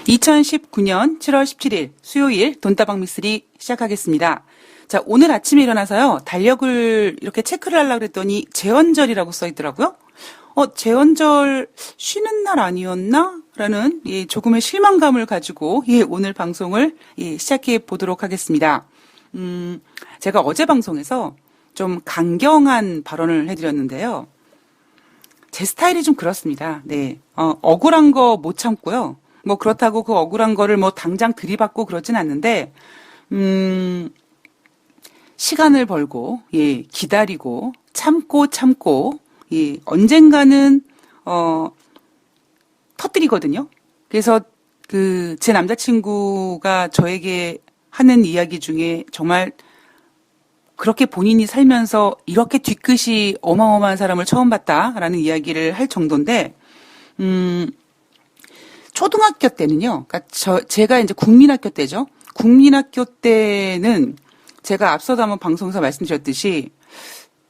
2019년 7월 17일 수요일 돈다방 미쓰리 시작하겠습니다. 자, 오늘 아침에 일어나서요, 달력을 이렇게 체크를 하려고 그랬더니 제헌절이라고 써 있더라고요. 제헌절 쉬는 날 아니었나? 라는 조금의 실망감을 가지고 오늘 방송을 시작해 보도록 하겠습니다. 제가 어제 방송에서 좀 강경한 발언을 해드렸는데요. 제 스타일이 좀 그렇습니다. 네, 억울한 거 못 참고요. 뭐 그렇다고 그 억울한 거를 뭐 당장 들이받고 그러진 않는데, 시간을 벌고, 기다리고, 참고, 언젠가는, 터뜨리거든요. 그래서 제 남자친구가 저에게 하는 이야기 중에 정말 그렇게 본인이 살면서 이렇게 뒤끝이 어마어마한 사람을 처음 봤다라는 이야기를 할 정도인데, 초등학교 때는요, 그러니까 제가 이제 국민학교 때죠. 국민학교 때는 제가 앞서도 한번 방송에서 말씀드렸듯이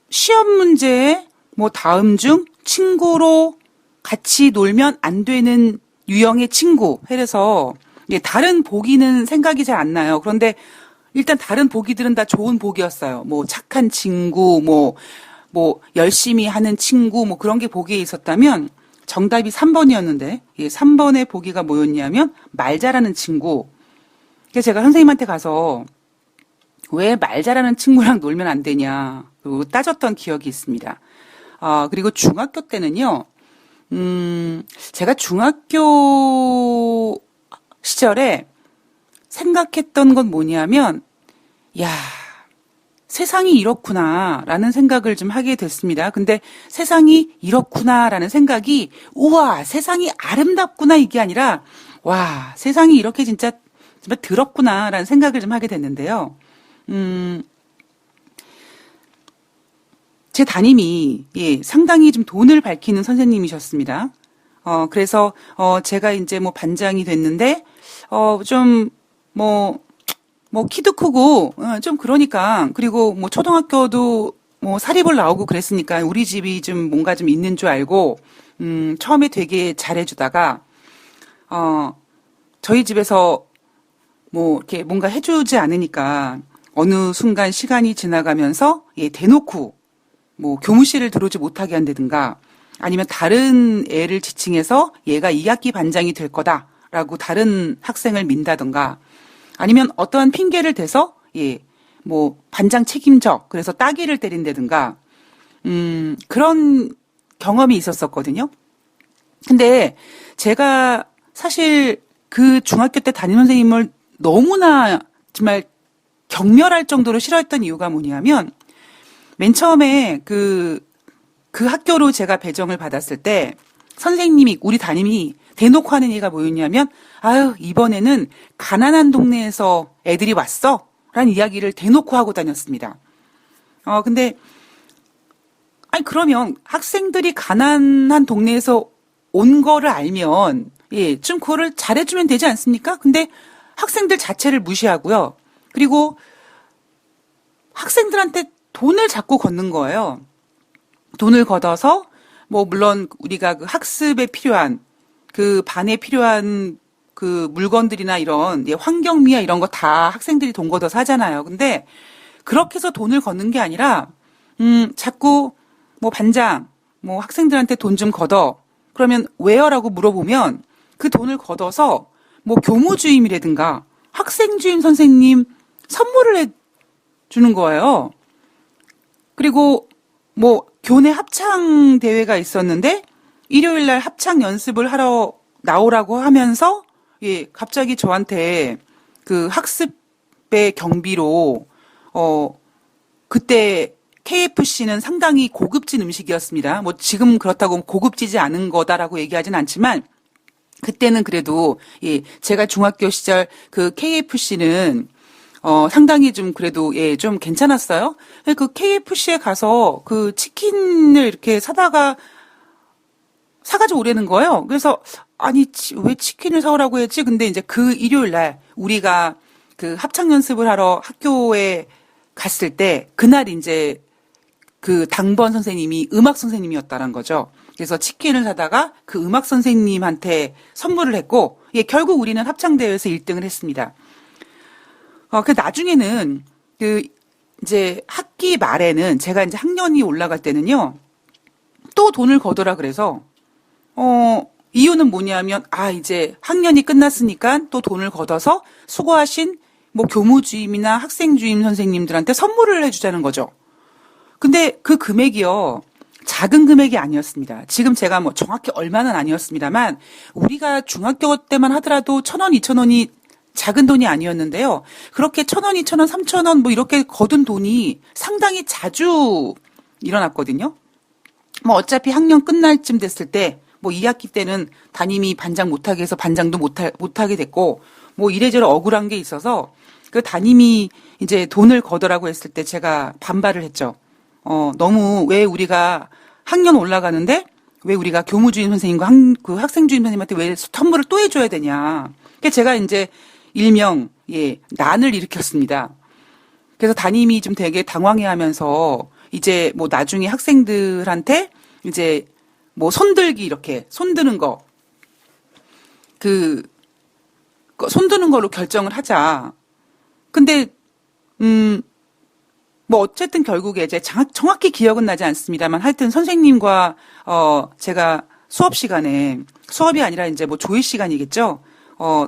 시험 문제에 뭐 다음 중 친구로 같이 놀면 안 되는 유형의 친구 해서 다른 보기는 생각이 잘 안 나요. 그런데 일단 다른 보기들은 다 좋은 보기였어요. 뭐 착한 친구, 뭐 열심히 하는 친구, 뭐 그런 게 보기에 있었다면 정답이 3번이었는데, 3번의 보기가 뭐였냐면 말 잘하는 친구. 그래서 제가 선생님한테 가서 왜 말 잘하는 친구랑 놀면 안 되냐, 그리고 따졌던 기억이 있습니다. 그리고 중학교 때는요, 제가 중학교 시절에 생각했던 건 뭐냐면, 야, 세상이 이렇구나라는 생각을 좀 하게 됐습니다. 근데 세상이 이렇구나라는 생각이, 우와, 세상이 아름답구나, 이게 아니라, 와, 세상이 이렇게 진짜 정말 더럽구나라는 생각을 좀 하게 됐는데요. 제 담임이 상당히 좀 돈을 밝히는 선생님이셨습니다. 그래서 제가 이제 뭐 반장이 됐는데 좀 뭐 키도 크고 좀 그러니까, 그리고 뭐 초등학교도 뭐 사립을 나오고 그랬으니까 우리 집이 좀 뭔가 좀 있는 줄 알고 처음에 되게 잘해주다가 저희 집에서 뭐 이렇게 뭔가 해주지 않으니까 어느 순간 시간이 지나가면서 대놓고 뭐 교무실을 들어오지 못하게 한다든가, 아니면 다른 애를 지칭해서 얘가 2학기 반장이 될 거다라고 다른 학생을 민다든가, 아니면 어떠한 핑계를 대서 뭐 반장 책임져, 그래서 따귀를 때린다든가, 그런 경험이 있었었거든요. 근데 제가 사실 그 중학교 때 담임 선생님을 너무나 정말 경멸할 정도로 싫어했던 이유가 뭐냐면, 맨 처음에 그 학교로 제가 배정을 받았을 때 선생님이, 우리 담임이 대놓고 하는 얘기가 뭐였냐면, 아유, 이번에는 가난한 동네에서 애들이 왔어 라는 이야기를 대놓고 하고 다녔습니다. 근데 아니, 그러면 학생들이 가난한 동네에서 온 거를 알면 좀 그거를 잘해주면 되지 않습니까? 근데 학생들 자체를 무시하고요. 그리고 학생들한테 돈을 자꾸 걷는 거예요. 돈을 걷어서 뭐 물론 우리가 그 학습에 필요한, 그 반에 필요한 그 물건들이나 이런 환경미화 이런 거 다 학생들이 돈 걷어서 하잖아요. 근데 그렇게 해서 돈을 걷는 게 아니라 자꾸 뭐 반장 뭐 학생들한테 돈 좀 걷어, 그러면 왜요라고 물어보면 그 돈을 걷어서 뭐 교무주임이라든가 학생주임 선생님 선물을 해 주는 거예요. 그리고 뭐 교내 합창 대회가 있었는데 일요일 날 합창 연습을 하러 나오라고 하면서 갑자기 저한테 그 학습의 경비로 그때 KFC는 상당히 고급진 음식이었습니다. 뭐 지금 그렇다고 고급지지 않은 거다라고 얘기하진 않지만 그때는 그래도 제가 중학교 시절 그 KFC는 상당히 좀 그래도 좀 괜찮았어요. 그 KFC에 가서 그 치킨을 이렇게 사가지고 오라는 거예요. 그래서 아니, 왜 치킨을 사오라고 했지? 근데 이제 그 일요일 날 우리가 그 합창 연습을 하러 학교에 갔을 때 그날 이제 그 당번 선생님이 음악 선생님이었다는 거죠. 그래서 치킨을 사다가 그 음악 선생님한테 선물을 했고, 예, 결국 우리는 합창대회에서 1등을 했습니다. 그 나중에는 이제 학기 말에는 제가 이제 학년이 올라갈 때는요. 또 돈을 거둬라 그래서 이유는 뭐냐면 이제 학년이 끝났으니까 또 돈을 걷어서 수고하신 뭐 교무주임이나 학생주임 선생님들한테 선물을 해주자는 거죠. 근데 그 금액이요. 작은 금액이 아니었습니다. 지금 제가 뭐 정확히 얼마는 아니었습니다만 우리가 중학교 때만 하더라도 1,000원, 2,000원이 작은 돈이 아니었는데요. 그렇게 1,000원, 2,000원, 3,000원 뭐 이렇게 거둔 돈이 상당히 자주 일어났거든요. 뭐 어차피 학년 끝날 쯤 됐을 때 뭐 2학기 때는 담임이 반장 못하게 해서 반장도 못하게 됐고 뭐 이래저래 억울한 게 있어서 그 담임이 이제 돈을 거더라고 했을 때 제가 반발을 했죠. 너무 왜 우리가 학년 올라가는데 왜 우리가 교무주임 선생님과 그 학생주임 선생님한테 왜 선물을 또 해줘야 되냐. 그래서 제가 이제 일명 난을 일으켰습니다. 그래서 담임이 좀 되게 당황해하면서 이제 뭐 나중에 학생들한테 이제 뭐 손들기 이렇게 손드는 거 손드는 걸로 결정을 하자. 근데 뭐 어쨌든 결국에 이제 정확히 기억은 나지 않습니다만 하여튼 선생님과 제가 수업 시간에 수업이 아니라 이제 뭐 조회 시간이겠죠.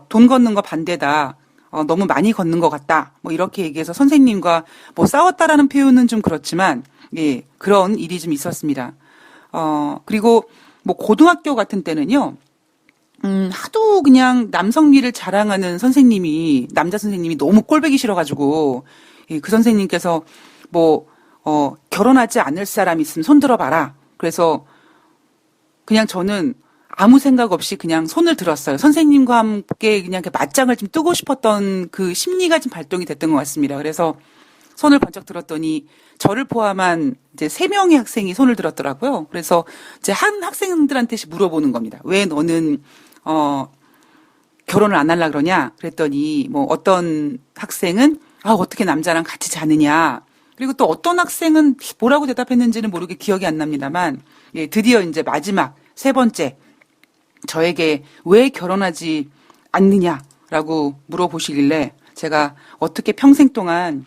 돈 걷는 거 반대다. 너무 많이 걷는 것 같다. 뭐 이렇게 얘기해서 선생님과 뭐 싸웠다라는 표현은 좀 그렇지만 예, 그런 일이 좀 있었습니다. 그리고 뭐 고등학교 같은 때는요. 하도 그냥 남성미를 자랑하는 남자 선생님이 너무 꼴보기 싫어가지고, 그 선생님께서 뭐, 결혼하지 않을 사람 있으면 손 들어봐라. 그래서 그냥 저는 아무 생각 없이 그냥 손을 들었어요. 선생님과 함께 그냥 맞짱을 좀 뜨고 싶었던 그 심리가 좀 발동이 됐던 것 같습니다. 그래서 손을 번쩍 들었더니 저를 포함한 이제 3명의 학생이 손을 들었더라고요. 그래서 이제 한 학생들한테 물어보는 겁니다. 왜 너는 결혼을 안 하려고 그러냐? 그랬더니 뭐 어떤 학생은 어떻게 남자랑 같이 자느냐? 그리고 또 어떤 학생은 뭐라고 대답했는지는 모르게 기억이 안 납니다만 예, 드디어 이제 마지막 3번째 저에게 왜 결혼하지 않느냐라고 물어보시길래 제가 어떻게 평생 동안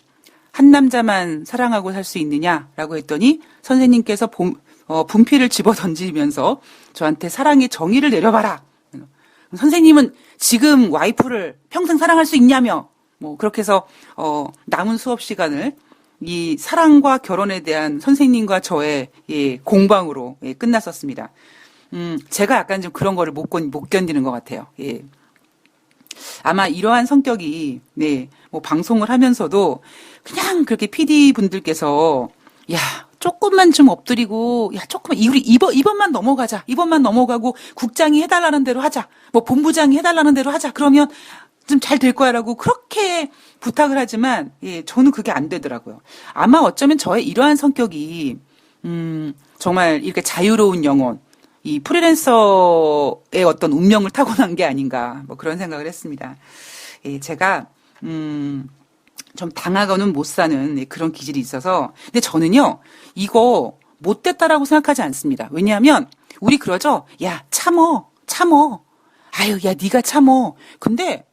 한 남자만 사랑하고 살 수 있느냐라고 했더니 선생님께서 분필을 집어 던지면서 저한테 사랑의 정의를 내려봐라. 선생님은 지금 와이프를 평생 사랑할 수 있냐며 뭐 그렇게 해서 남은 수업 시간을 이 사랑과 결혼에 대한 선생님과 저의 공방으로 끝났었습니다. 제가 약간 좀 그런 거를 못 견디는 것 같아요. 예. 아마 이러한 성격이 뭐 방송을 하면서도 그냥 그렇게 PD 분들께서 야 조금만 좀 엎드리고 조금만 우리 이번만 넘어가자. 이번만 넘어가고 국장이 해달라는 대로 하자. 뭐 본부장이 해달라는 대로 하자. 그러면 좀 잘 될 거야라고 그렇게 부탁을 하지만 저는 그게 안 되더라고요. 아마 어쩌면 저의 이러한 성격이 정말 이렇게 자유로운 영혼 이 프리랜서의 어떤 운명을 타고난 게 아닌가 뭐 그런 생각을 했습니다. 제가 좀 당하고는 못 사는 그런 기질이 있어서 근데 저는요 이거 못됐다라고 생각하지 않습니다. 왜냐하면 우리 그러죠. 야 참어 아유 야 네가 참어. 근데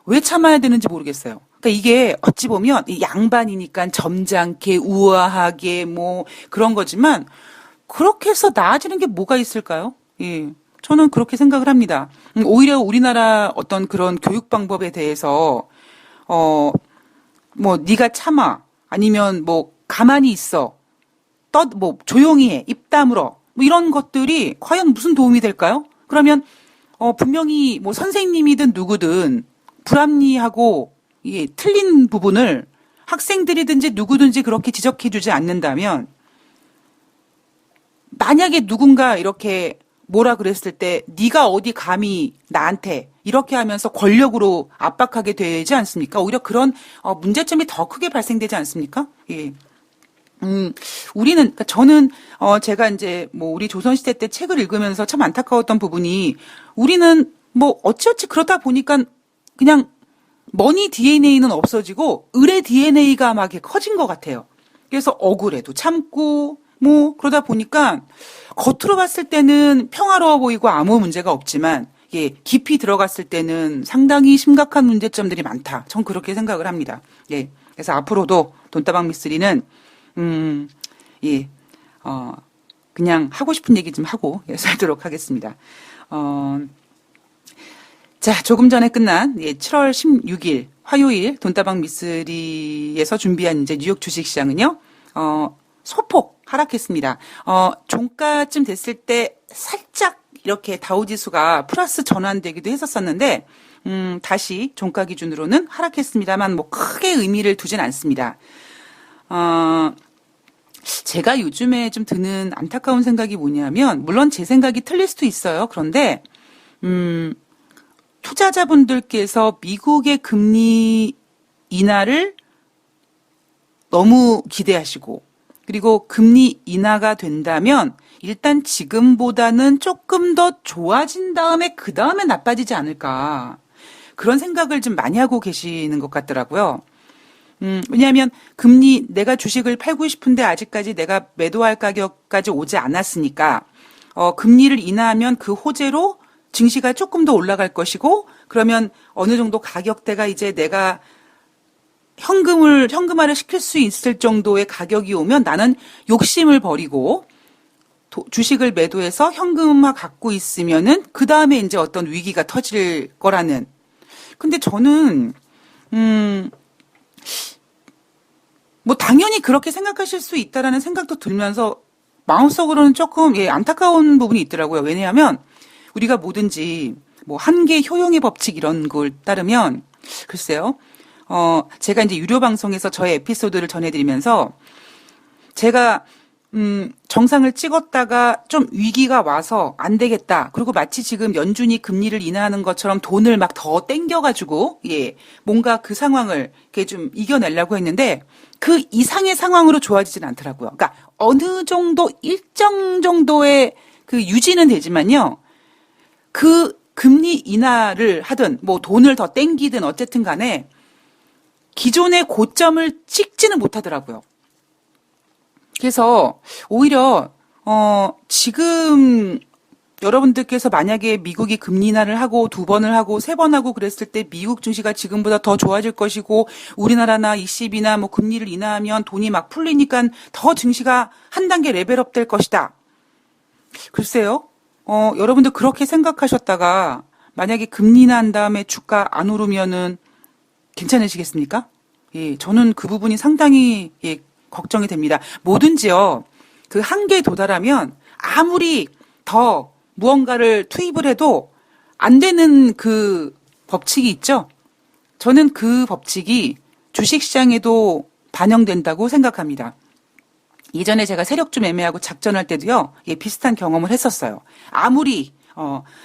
왜 참아야 되는지 모르겠어요. 그러니까 이게 어찌 보면 양반이니까 점잖게 우아하게 뭐 그런 거지만 그렇게 해서 나아지는 게 뭐가 있을까요? 예. 저는 그렇게 생각을 합니다. 오히려 우리나라 어떤 그런 교육 방법에 대해서 뭐 네가 참아 아니면 뭐 가만히 있어 뭐 조용히 해 입 다물어 뭐 이런 것들이 과연 무슨 도움이 될까요? 그러면 분명히 뭐 선생님이든 누구든 불합리하고 틀린 부분을 학생들이든지 누구든지 그렇게 지적해주지 않는다면 만약에 누군가 이렇게 뭐라 그랬을 때 네가 어디 감히 나한테 이렇게 하면서 권력으로 압박하게 되지 않습니까? 오히려 그런 문제점이 더 크게 발생되지 않습니까? 예. 그러니까 저는 제가 이제 뭐 우리 조선시대 때 책을 읽으면서 참 안타까웠던 부분이 우리는 뭐 어찌어찌 그러다 보니까 그냥 머니 DNA는 없어지고 을의 DNA가 막 이렇게 커진 것 같아요. 그래서 억울해도 참고 뭐 그러다 보니까 겉으로 봤을 때는 평화로워 보이고 아무 문제가 없지만 예, 깊이 들어갔을 때는 상당히 심각한 문제점들이 많다. 전 그렇게 생각을 합니다. 예. 그래서 앞으로도 돈다방 미쓰리는 예. 그냥 하고 싶은 얘기 좀 하고 예, 살도록 하겠습니다. 자, 조금 전에 끝난 예, 7월 16일 화요일 돈다방 미쓰리에서 준비한 이제 뉴욕 주식시장은요. 소폭 하락했습니다. 종가쯤 됐을 때 살짝 이렇게 다우지수가 플러스 전환되기도 했었었는데 다시 종가 기준으로는 하락했습니다만 뭐 크게 의미를 두진 않습니다. 제가 요즘에 좀 드는 안타까운 생각이 뭐냐면 물론 제 생각이 틀릴 수도 있어요. 그런데 투자자분들께서 미국의 금리 인하를 너무 기대하시고 그리고 금리 인하가 된다면 일단 지금보다는 조금 더 좋아진 다음에 그 다음에 나빠지지 않을까 그런 생각을 좀 많이 하고 계시는 것 같더라고요. 왜냐하면 금리 내가 주식을 팔고 싶은데 아직까지 내가 매도할 가격까지 오지 않았으니까 금리를 인하하면 그 호재로 증시가 조금 더 올라갈 것이고 그러면 어느 정도 가격대가 이제 내가 현금화를 시킬 수 있을 정도의 가격이 오면 나는 욕심을 버리고 주식을 매도해서 현금화 갖고 있으면은 그 다음에 이제 어떤 위기가 터질 거라는. 근데 저는 뭐 당연히 그렇게 생각하실 수 있다라는 생각도 들면서 마음속으로는 조금 예, 안타까운 부분이 있더라고요. 왜냐하면 우리가 뭐든지 뭐 한계 효용의 법칙 이런 걸 따르면 글쎄요. 제가 이제 유료 방송에서 저의 에피소드를 전해드리면서 제가 정상을 찍었다가 좀 위기가 와서 안 되겠다. 그리고 마치 지금 연준이 금리를 인하하는 것처럼 돈을 막 더 땡겨가지고 예 뭔가 그 상황을 이렇게 좀 이겨내려고 했는데 그 이상의 상황으로 좋아지진 않더라고요. 그러니까 어느 정도 일정 정도의 그 유지는 되지만요. 그 금리 인하를 하든 뭐 돈을 더 땡기든 어쨌든 간에 기존의 고점을 찍지는 못하더라고요. 그래서 오히려 지금 여러분들께서 만약에 미국이 금리 인하를 하고 2번을 하고 3번 하고 그랬을 때 미국 증시가 지금보다 더 좋아질 것이고 우리나라나 20이나 뭐 금리를 인하하면 돈이 막 풀리니까 더 증시가 한 단계 레벨업 될 것이다. 글쎄요. 여러분들 그렇게 생각하셨다가 만약에 금리 인하한 다음에 주가 안 오르면은 괜찮으시겠습니까? 예, 저는 그 부분이 상당히 예, 걱정이 됩니다. 뭐든지요. 그 한계에 도달하면 아무리 더 무언가를 투입을 해도 안 되는 그 법칙이 있죠. 저는 그 법칙이 주식시장에도 반영된다고 생각합니다. 예전에 제가 세력주 매매하고 작전할 때도요. 예, 비슷한 경험을 했었어요. 아무리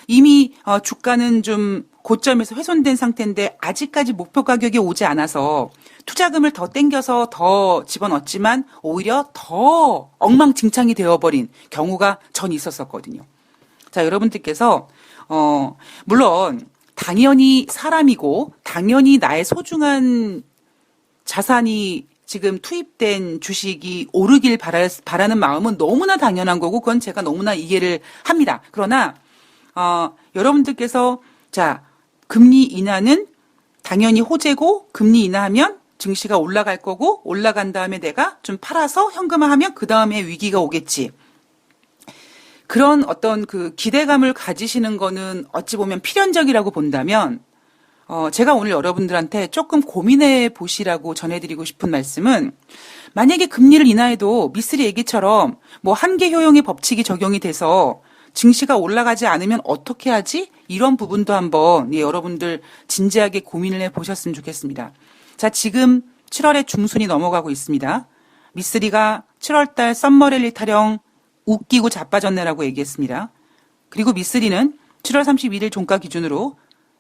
이미 주가는 좀 고점에서 훼손된 상태인데 아직까지 목표 가격이 오지 않아서 투자금을 더 땡겨서 더 집어넣었지만 오히려 더 엉망진창이 되어버린 경우가 전 있었었거든요. 자, 여러분들께서 물론 당연히 사람이고 당연히 나의 소중한 자산이 지금 투입된 주식이 오르길 바라는 마음은 너무나 당연한 거고 그건 제가 너무나 이해를 합니다. 그러나 여러분들께서 자 금리 인하는 당연히 호재고 금리 인하하면 증시가 올라갈 거고 올라간 다음에 내가 좀 팔아서 현금화하면 그 다음에 위기가 오겠지. 그런 어떤 그 기대감을 가지시는 거는 어찌 보면 필연적이라고 본다면 제가 오늘 여러분들한테 조금 고민해 보시라고 전해드리고 싶은 말씀은 만약에 금리를 인하해도 미쓰리 얘기처럼 뭐 한계 효용의 법칙이 적용이 돼서 증시가 올라가지 않으면 어떻게 하지? 이런 부분도 한번 예, 여러분들 진지하게 고민을 해 보셨으면 좋겠습니다. 자, 지금 7월의 중순이 넘어가고 있습니다. 미쓰리가 7월달 썸머랠리 타령 웃기고 자빠졌네라고 얘기했습니다. 그리고 미쓰리는 7월 31일 종가 기준으로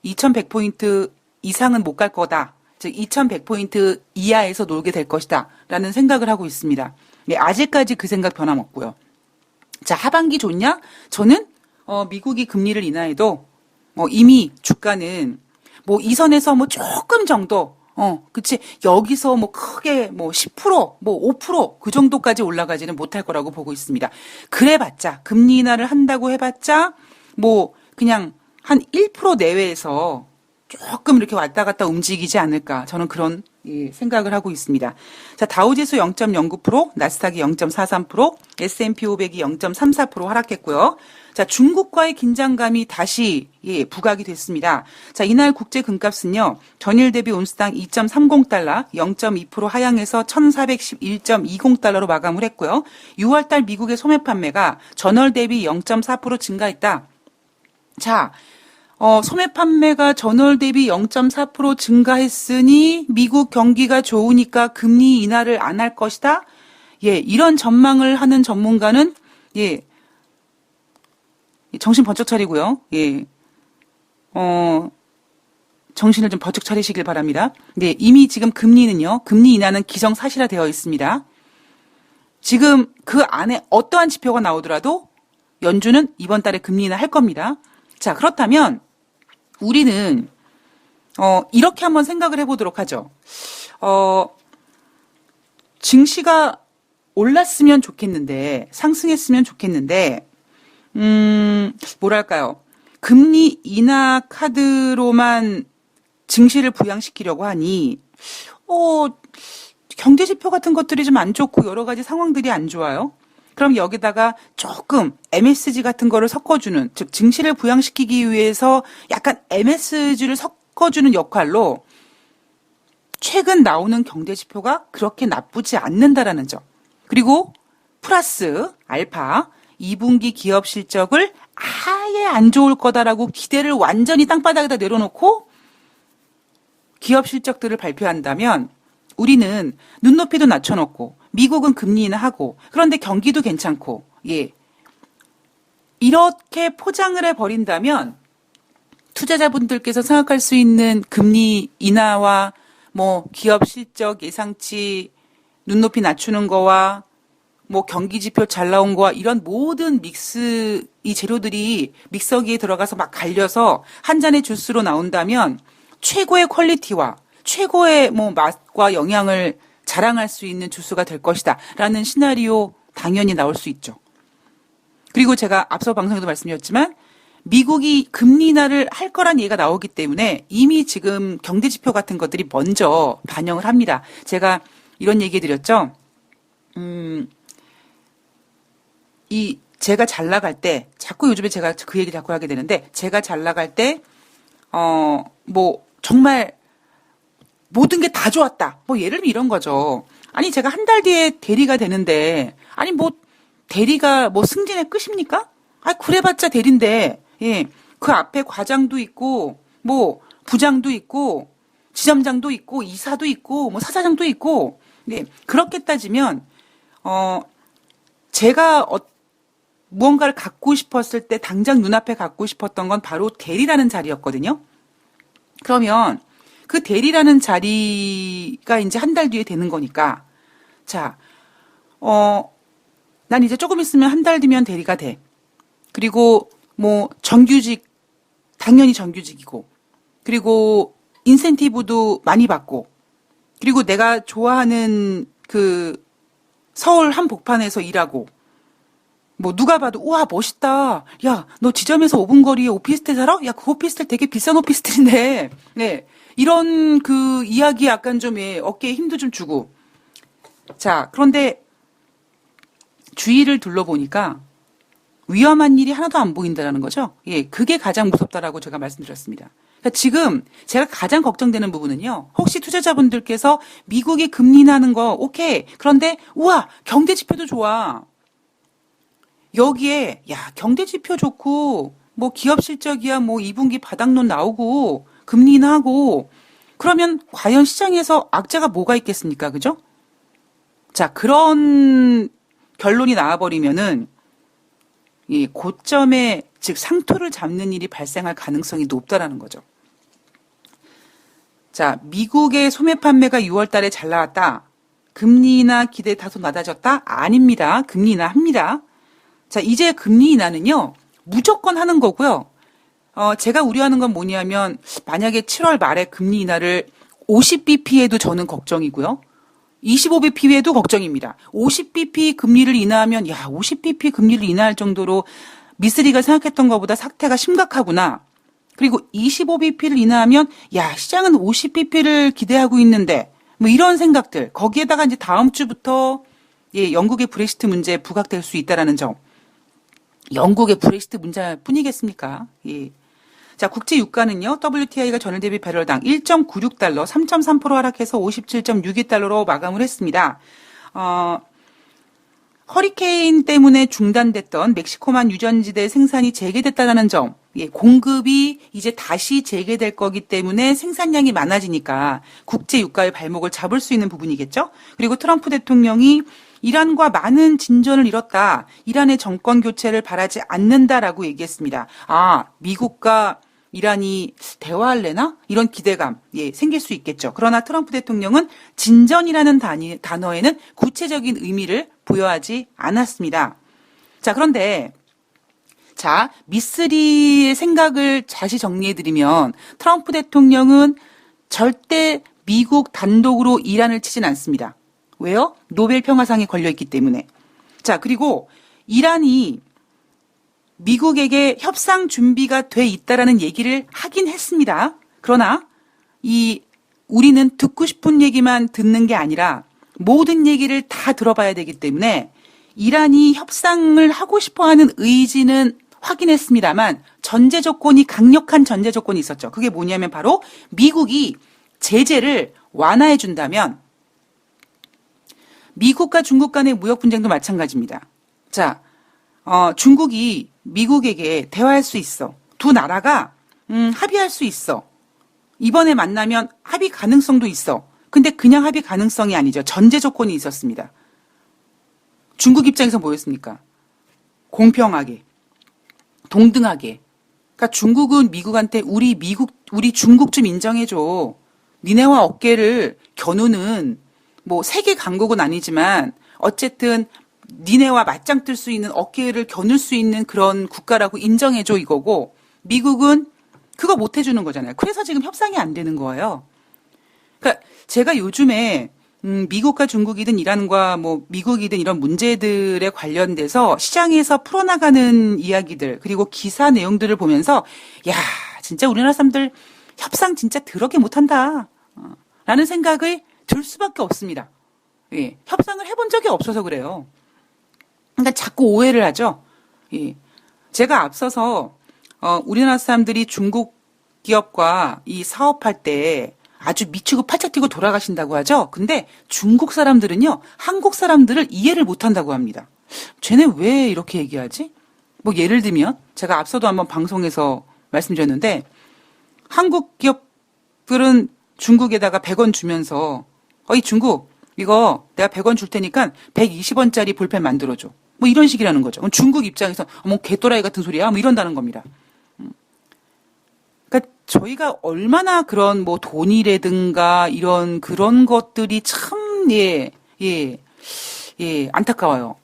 2100포인트 이상은 못 갈 거다. 즉 2100포인트 이하에서 놀게 될 것이다. 라는 생각을 하고 있습니다. 예, 아직까지 그 생각 변함없고요. 자, 하반기 좋냐? 저는 미국이 금리를 인하해도 이미 주가는 뭐 이 선에서 뭐 조금 정도 그치 여기서 뭐 크게 뭐 10%, 뭐 5%그 정도까지 올라가지는 못할 거라고 보고 있습니다. 그래봤자 금리 인하를 한다고 해봤자 뭐 그냥 한 1% 내외에서 조금 이렇게 왔다 갔다 움직이지 않을까. 저는 그런 생각을 하고 있습니다. 자, 다우지수 0.09%, 나스닥이 0.43%, S&P 500이 0.34% 하락했고요. 자, 중국과의 긴장감이 다시 부각이 됐습니다. 자, 이날 국제 금값은요. 전일 대비 온스당 2.30달러, 0.2% 하향해서 1,411.20달러로 마감을 했고요. 6월달 미국의 소매 판매가 전월 대비 0.4% 증가했다. 자, 소매 판매가 전월 대비 0.4% 증가했으니 미국 경기가 좋으니까 금리 인하를 안 할 것이다. 이런 전망을 하는 전문가는 정신 번쩍 차리고요. 정신을 좀 번쩍 차리시길 바랍니다. 네, 이미 지금 금리는요. 금리 인하는 기정사실화되어 있습니다. 지금 그 안에 어떠한 지표가 나오더라도 연준은 이번 달에 금리 인하 할 겁니다. 자, 그렇다면 우리는 이렇게 한번 생각을 해보도록 하죠. 증시가 올랐으면 좋겠는데 상승했으면 좋겠는데 뭐랄까요. 금리 인하 카드로만 증시를 부양시키려고 하니 경제 지표 같은 것들이 좀 안 좋고 여러 가지 상황들이 안 좋아요. 그럼 여기다가 조금 MSG 같은 거를 섞어주는, 즉 증시를 부양시키기 위해서 약간 MSG를 섞어주는 역할로 최근 나오는 경제 지표가 그렇게 나쁘지 않는다라는 점. 그리고 플러스 알파 2분기 기업 실적을 아예 안 좋을 거다라고 기대를 완전히 땅바닥에다 내려놓고 기업 실적들을 발표한다면 우리는 눈높이도 낮춰놓고 미국은 금리 인하하고 그런데 경기도 괜찮고 이렇게 포장을 해버린다면 투자자분들께서 생각할 수 있는 금리 인하와 뭐 기업 실적 예상치 눈높이 낮추는 거와 뭐 경기 지표 잘 나온 거와 이런 모든 이 재료들이 믹서기에 들어가서 막 갈려서 한 잔의 주스로 나온다면 최고의 퀄리티와 최고의 뭐 맛과 영양을 자랑할 수 있는 주스가 될 것이다 라는 시나리오 당연히 나올 수 있죠. 그리고 제가 앞서 방송에도 말씀드렸지만 미국이 금리 인하를 할 거란 얘기가 나오기 때문에 이미 지금 경제 지표 같은 것들이 먼저 반영을 합니다. 제가 이런 얘기 드렸죠. 제가 잘 나갈 때 자꾸 요즘에 제가 그 얘기 자꾸 하게 되는데 제가 잘 나갈 때 뭐 정말 모든 게 다 좋았다. 뭐 예를 들면 이런 거죠. 아니 제가 한 달 뒤에 대리가 되는데 아니 뭐 대리가 뭐 승진의 끝입니까? 아 그래봤자 대리인데 그 앞에 과장도 있고 뭐 부장도 있고 지점장도 있고 이사도 있고 뭐 사사장도 있고 그렇게 따지면 제가 무언가를 갖고 싶었을 때 당장 눈앞에 갖고 싶었던 건 바로 대리라는 자리였거든요. 그러면 그 대리라는 자리가 이제 한 달 뒤에 되는 거니까 자, 난 이제 조금 있으면 한 달 뒤면 대리가 돼. 그리고 뭐 정규직 당연히 정규직이고 그리고 인센티브도 많이 받고 그리고 내가 좋아하는 그 서울 한복판에서 일하고 뭐 누가 봐도 우와 멋있다. 야, 너 지점에서 5분 거리에 오피스텔 살아? 야, 그 오피스텔 되게 비싼 오피스텔인데. 이런 그 이야기 약간 좀 어깨에 힘도 좀 주고. 자, 그런데 주위를 둘러보니까 위험한 일이 하나도 안 보인다라는 거죠. 그게 가장 무섭다라고 제가 말씀드렸습니다. 그러니까 지금 제가 가장 걱정되는 부분은요. 혹시 투자자분들께서 미국이 금리 인하하는 거 오케이. 그런데 우와, 경제 지표도 좋아. 여기에 경제 지표 좋고 뭐 기업 실적이야 뭐 2분기 바닥론 나오고 금리 인하하고 그러면 과연 시장에서 악재가 뭐가 있겠습니까? 그죠? 자, 그런 결론이 나와버리면은 이 고점에 즉 상투를 잡는 일이 발생할 가능성이 높다라는 거죠. 자, 미국의 소매 판매가 6월 달에 잘 나왔다. 금리 인하 기대 다소 낮아졌다? 아닙니다. 금리 인하 합니다. 자, 이제 금리 인하는요, 무조건 하는 거고요. 제가 우려하는 건 뭐냐면, 만약에 7월 말에 금리 인하를 50bp에도 저는 걱정이고요. 25bp에도 걱정입니다. 50bp 금리를 인하하면, 50bp 금리를 인하할 정도로 미쓰리가 생각했던 것보다 사태가 심각하구나. 그리고 25bp를 인하하면 야, 시장은 50bp를 기대하고 있는데 뭐 이런 생각들. 거기에다가 이제 다음 주부터 영국의 브렉시트 문제에 부각될 수 있다라는 점. 영국의 브렉시트 문제뿐이겠습니까? 예. 자, 국제 유가는요. WTI가 전일 대비 배럴당 1.96달러, 3.3% 하락해서 57.62달러로 마감을 했습니다. 허리케인 때문에 중단됐던 멕시코만 유전지대 생산이 재개됐다는 점, 공급이 이제 다시 재개될 거기 때문에 생산량이 많아지니까 국제 유가의 발목을 잡을 수 있는 부분이겠죠. 그리고 트럼프 대통령이 이란과 많은 진전을 이뤘다. 이란의 정권 교체를 바라지 않는다라고 얘기했습니다. 미국과 이란이 대화할래나? 이런 기대감, 생길 수 있겠죠. 그러나 트럼프 대통령은 진전이라는 단어에는 구체적인 의미를 부여하지 않았습니다. 자, 그런데, 미쓰리의 생각을 다시 정리해드리면, 트럼프 대통령은 절대 미국 단독으로 이란을 치진 않습니다. 왜요? 노벨 평화상이 걸려있기 때문에. 자, 그리고 이란이 미국에게 협상 준비가 돼 있다라는 얘기를 하긴 했습니다. 그러나 우리는 듣고 싶은 얘기만 듣는 게 아니라 모든 얘기를 다 들어봐야 되기 때문에 이란이 협상을 하고 싶어하는 의지는 확인했습니다만 강력한 전제 조건이 있었죠. 그게 뭐냐면 바로 미국이 제재를 완화해 준다면 미국과 중국 간의 무역 분쟁도 마찬가지입니다. 자, 중국이 미국에게 대화할 수 있어. 두 나라가 합의할 수 있어. 이번에 만나면 합의 가능성도 있어. 근데 그냥 합의 가능성이 아니죠. 전제 조건이 있었습니다. 중국 입장에서 뭐였습니까? 공평하게, 동등하게. 그러니까 중국은 미국한테 우리 중국 좀 인정해줘. 니네와 어깨를 겨누는 뭐 세계 강국은 아니지만 어쨌든 니네와 맞짱 뜰 수 있는 어깨를 겨눌 수 있는 그런 국가라고 인정해줘 이거고 미국은 그거 못 해주는 거잖아요. 그래서 지금 협상이 안 되는 거예요. 그러니까 제가 요즘에 미국과 중국이든 이란과 뭐 미국이든 이런 문제들에 관련돼서 시장에서 풀어나가는 이야기들 그리고 기사 내용들을 보면서 야 진짜 우리나라 사람들 협상 진짜 더럽게 못한다 라는 생각을 들 수밖에 없습니다. 예, 협상을 해본 적이 없어서 그래요. 그러니까 자꾸 오해를 하죠. 예. 제가 앞서서 우리나라 사람들이 중국 기업과 이 사업할 때 아주 미치고 팔짝 뛰고 돌아가신다고 하죠. 근데 중국 사람들은요, 한국 사람들을 이해를 못한다고 합니다. 쟤네 왜 이렇게 얘기하지? 뭐 예를 들면 제가 앞서도 한번 방송에서 말씀드렸는데 한국 기업들은 중국에다가 100원 주면서 이 중국 이거 내가 100원 줄 테니까 120원짜리 볼펜 만들어줘. 뭐 이런 식이라는 거죠. 그럼 중국 입장에서 뭐 개또라이 같은 소리야? 뭐 이런다는 겁니다. 그러니까 저희가 얼마나 그런 뭐 돈이라든가 그런 것들이 참 안타까워요.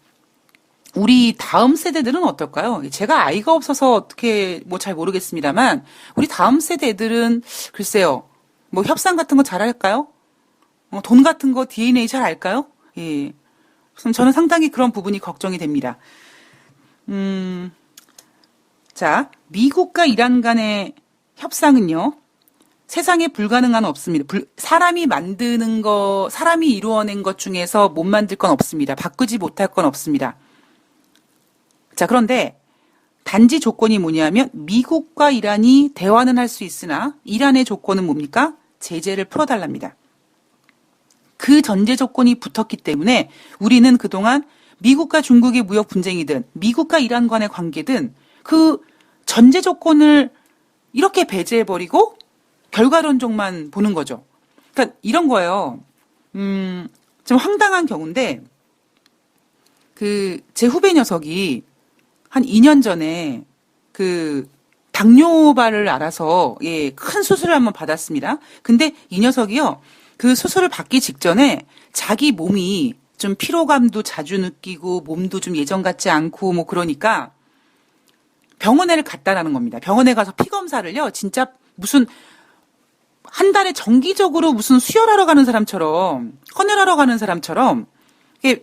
우리 다음 세대들은 어떨까요? 제가 아이가 없어서 어떻게 뭐 잘 모르겠습니다만 우리 다음 세대들은 글쎄요. 뭐 협상 같은 거 잘할까요? 돈 같은 거 DNA 잘 알까요? 예. 저는 상당히 그런 부분이 걱정이 됩니다. 자, 미국과 이란 간의 협상은요, 세상에 불가능한 없습니다. 사람이 이루어낸 것 중에서 못 만들 건 없습니다. 바꾸지 못할 건 없습니다. 자, 그런데 단지 조건이 뭐냐면 미국과 이란이 대화는 할 수 있으나 이란의 조건은 뭡니까? 제재를 풀어달랍니다. 그 전제 조건이 붙었기 때문에 우리는 그동안 미국과 중국의 무역 분쟁이든 미국과 이란 간의 관계든 그 전제 조건을 이렇게 배제해버리고 결과론적만 보는 거죠. 그러니까 이런 거예요. 좀 황당한 경우인데 제 후배 녀석이 한 2년 전에 당뇨발을 알아서 큰 수술을 한번 받았습니다. 근데 이 녀석이요. 그 수술을 받기 직전에 자기 몸이 좀 피로감도 자주 느끼고 몸도 좀 예전 같지 않고 뭐 그러니까 병원에를 갔다라는 겁니다. 병원에 가서 피 검사를요. 진짜 무슨 한 달에 정기적으로 무슨 수혈하러 가는 사람처럼 헌혈하러 가는 사람처럼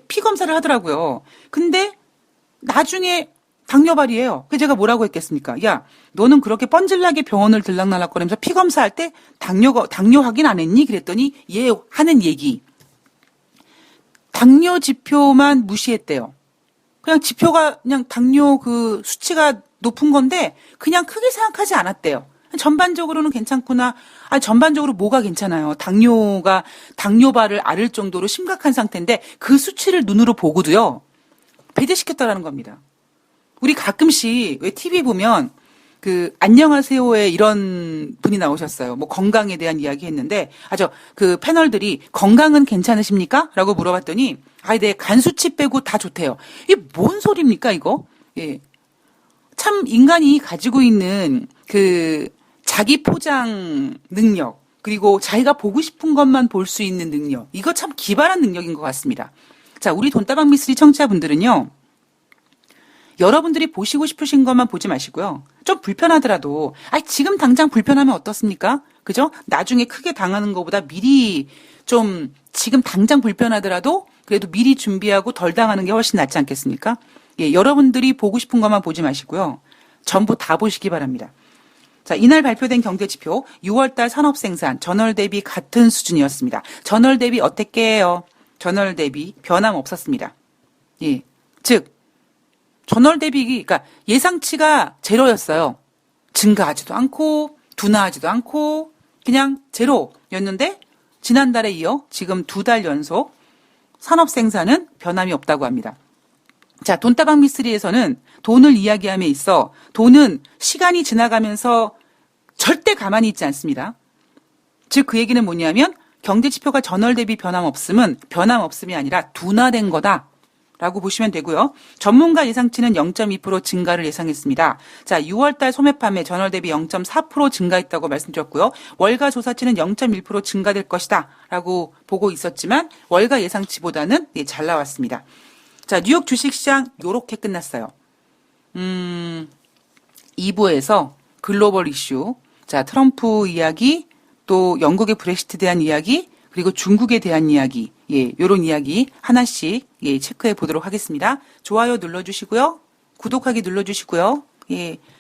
피 검사를 하더라고요. 근데 나중에 당뇨발이에요. 그래서 제가 뭐라고 했겠습니까? 야, 너는 그렇게 뻔질나게 병원을 들락날락거리면서 피 검사할 때 당뇨 확인 안 했니? 그랬더니 얘 하는 얘기. 당뇨 지표만 무시했대요. 그냥 지표가 그냥 당뇨 그 수치가 높은 건데 그냥 크게 생각하지 않았대요. 전반적으로는 괜찮구나. 전반적으로 뭐가 괜찮아요. 당뇨발을 앓을 정도로 심각한 상태인데 그 수치를 눈으로 보고도요. 배제시켰다라는 겁니다. 우리 가끔씩 왜 TV 보면 그 안녕하세요에 이런 분이 나오셨어요. 뭐 건강에 대한 이야기 했는데 그 패널들이 건강은 괜찮으십니까? 라고 물어봤더니 네, 간 수치 빼고 다 좋대요. 이게 뭔 소리입니까, 이거? 예. 참 인간이 가지고 있는 그 자기 포장 능력, 그리고 자기가 보고 싶은 것만 볼 수 있는 능력, 이거 참 기발한 능력인 것 같습니다. 자, 우리 돈다방 미스리 청취자분들은요, 여러분들이 보시고 싶으신 것만 보지 마시고요. 좀 불편하더라도, 지금 당장 불편하면 어떻습니까? 그죠? 나중에 크게 당하는 것보다 미리 좀 지금 당장 불편하더라도 그래도 미리 준비하고 덜 당하는 게 훨씬 낫지 않겠습니까? 예, 여러분들이 보고 싶은 것만 보지 마시고요. 전부 다 보시기 바랍니다. 자, 이날 발표된 경제지표 6월달 산업생산 전월 대비 같은 수준이었습니다. 전월 대비 어떻게 해요? 전월 대비 변함 없었습니다. 예, 즉 전월 대비 그러니까 예상치가 제로였어요. 증가하지도 않고 둔화하지도 않고 그냥 제로였는데 지난달에 이어 지금 2달 연속 산업생산은 변함이 없다고 합니다. 자, 돈다방 미스리에서는 돈을 이야기함에 있어 돈은 시간이 지나가면서 절대 가만히 있지 않습니다. 즉 그 얘기는 뭐냐면 경제지표가 전월 대비 변함 없음이 아니라 둔화된 거다라고 보시면 되고요. 전문가 예상치는 0.2% 증가를 예상했습니다. 자, 6월달 소매 판매 전월 대비 0.4% 증가했다고 말씀드렸고요. 월가 조사치는 0.1% 증가될 것이다 라고 보고 있었지만 월가 예상치보다는 잘 나왔습니다. 자, 뉴욕 주식시장 요렇게 끝났어요. 2부에서 글로벌 이슈, 자, 트럼프 이야기, 또 영국의 브렉시트에 대한 이야기, 그리고 중국에 대한 이야기, 요런 이야기 하나씩 체크해 보도록 하겠습니다. 좋아요 눌러주시고요. 구독하기 눌러주시고요.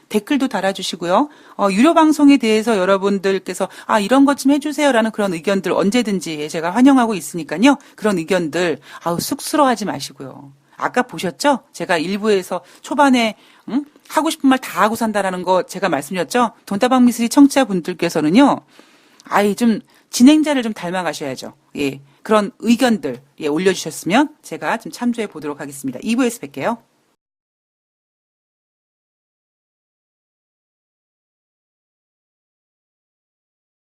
댓글도 달아주시고요. 유료 방송에 대해서 여러분들께서 이런 것 좀 해주세요라는 그런 의견들 언제든지 제가 환영하고 있으니까요. 그런 의견들 쑥스러워하지 마시고요. 아까 보셨죠? 제가 일부에서 초반에 하고 싶은 말 다 하고 산다라는 거 제가 말씀드렸죠? 돈다방 미스리 청취자분들께서는요. 좀 진행자를 좀 닮아가셔야죠. 그런 의견들 올려주셨으면 제가 좀 참조해 보도록 하겠습니다. 2부에서 뵐게요.